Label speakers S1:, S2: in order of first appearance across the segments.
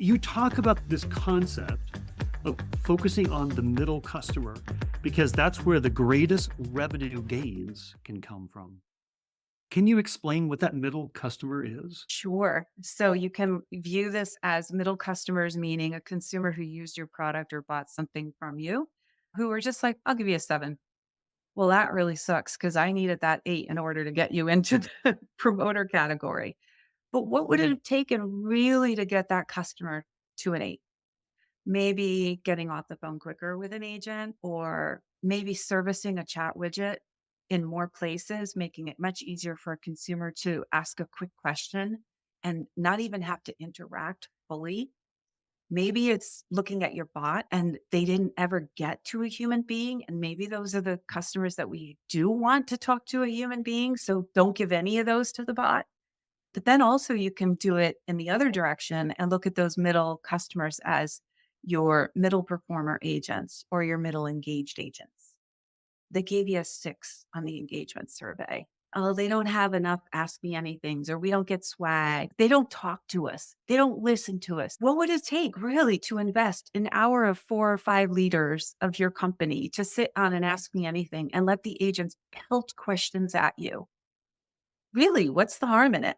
S1: You talk about this concept of focusing on the middle customer because that's where the greatest revenue gains can come from. Can you explain what that middle customer is?
S2: Sure. So you can view this as middle customers, meaning a consumer who used your product or bought something from you, who are just like, I'll give you a seven. Well, that really sucks because I needed that eight in order to get you into the promoter category. But what would it have taken really to get that customer to an eight? Maybe getting off the phone quicker with an agent, or maybe servicing a chat widget in more places, making it much easier for a consumer to ask a quick question and not even have to interact fully. Maybe it's looking at your bot and they didn't ever get to a human being. And maybe those are the customers that we do want to talk to a human being. So don't give any of those to the bot. But then also you can do it in the other direction and look at those middle customers as your middle performer agents or your middle engaged agents. They gave you a six on the engagement survey. Oh, they don't have enough ask me anythings, or we don't get swag. They don't talk to us. They don't listen to us. What would it take really to invest an hour of four or five leaders of your company to sit on and ask me anything and let the agents pelt questions at you? Really, what's the harm in it?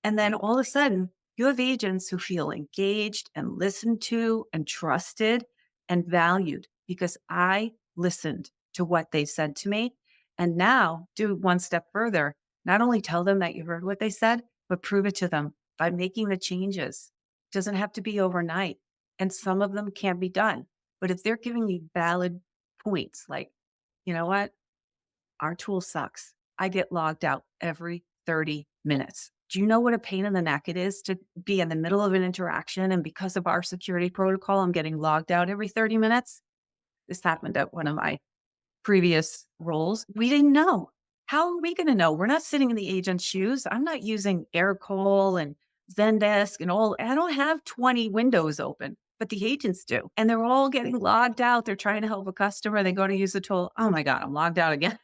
S2: And then all of a sudden, you have agents who feel engaged and listened to and trusted and valued because I listened to what they said to me. And now do one step further. Not only tell them that you heard what they said, but prove it to them by making the changes. Doesn't have to be overnight. And some of them can be done. But if they're giving you valid points, like, you know what? Our tool sucks. I get logged out every 30 minutes. Do you know what a pain in the neck it is to be in the middle of an interaction? And because of our security protocol, I'm getting logged out every 30 minutes. This happened at one of my previous roles. We didn't know. How are we going to know? We're not sitting in the agent's shoes. I'm not using Aircall and Zendesk and all. I don't have 20 windows open, but the agents do. And they're all getting logged out. They're trying to help a customer. They go to use the tool. Oh my God, I'm logged out again.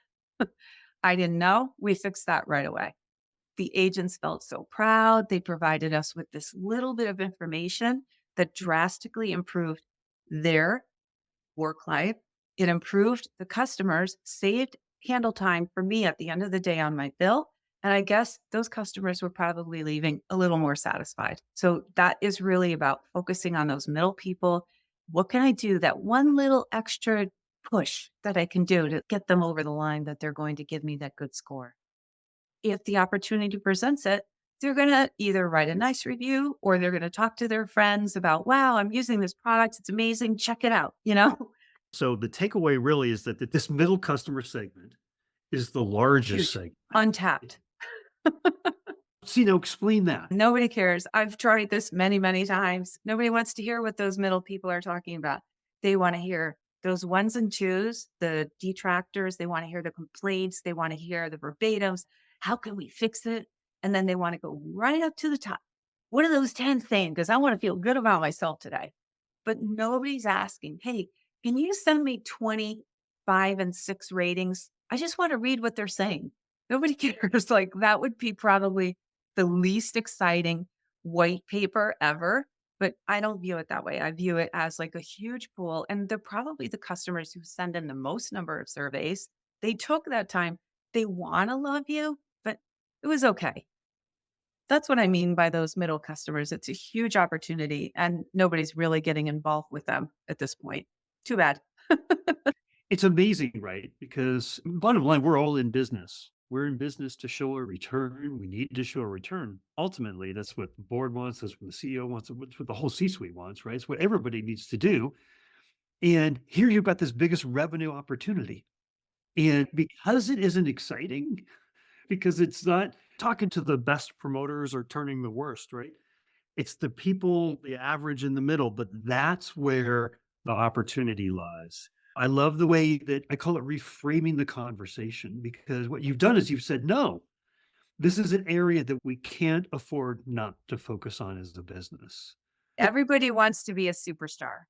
S2: I didn't know. We fixed that right away. The agents felt so proud. They provided us with this little bit of information that drastically improved their work life. It improved the customers, saved handle time for me at the end of the day on my bill. And I guess those customers were probably leaving a little more satisfied. So that is really about focusing on those middle people. What can I do? That one little extra push that I can do to get them over the line that they're going to give me that good score. If the opportunity presents it, they're going to either write a nice review or they're going to talk to their friends about, wow, I'm using this product. It's amazing. Check it out. You know,
S1: So the takeaway really is that this middle customer segment is the largest
S2: huge,
S1: segment.
S2: untapped.
S1: So, explain that.
S2: Nobody cares. I've tried this many, many times. Nobody wants to hear what those middle people are talking about. They want to hear those ones and twos, the detractors. They want to hear the complaints. They want to hear the verbatims. How can we fix it? And then they want to go right up to the top. What are those 10 things? Because I want to feel good about myself today. But nobody's asking, hey, can you send me 25 and 6 ratings? I just want to read what they're saying. Nobody cares. Like that would be probably the least exciting white paper ever. But I don't view it that way. I view it as like a huge pool. And they're probably the customers who send in the most number of surveys. They took that time. They want to love you, but it was okay. That's what I mean by those middle customers. It's a huge opportunity and nobody's really getting involved with them at this point. Too bad.
S1: It's amazing, right? Because bottom line, we're all in business. We're in business to show a return. We need to show a return. Ultimately, that's what the board wants. That's what the CEO wants. That's what the whole C-suite wants, right? It's what everybody needs to do. And here you've got this biggest revenue opportunity. And because it isn't exciting, because it's not talking to the best promoters or turning the worst, right? It's the people, the average in the middle, but that's where the opportunity lies. I love the way that I call it reframing the conversation because what you've done is you've said, no, this is an area that we can't afford not to focus on as a business.
S2: Everybody wants to be a superstar.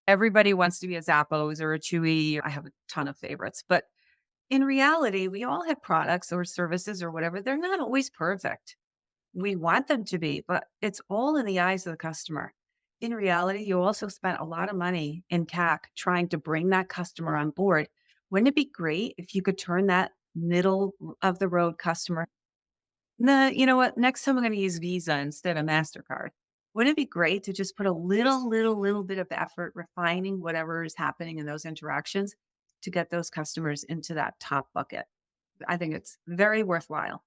S2: Everybody wants to be a Zappos or a Chewy. I have a ton of favorites, but in reality, we all have products or services or whatever. They're not always perfect. We want them to be, but it's all in the eyes of the customer. In reality, you also spent a lot of money in CAC trying to bring that customer on board. Wouldn't it be great if you could turn that middle of the road customer? Nah, you know what? Next time I'm going to use Visa instead of MasterCard. Wouldn't it be great to just put a little bit of effort refining whatever is happening in those interactions to get those customers into that top bucket? I think it's very worthwhile.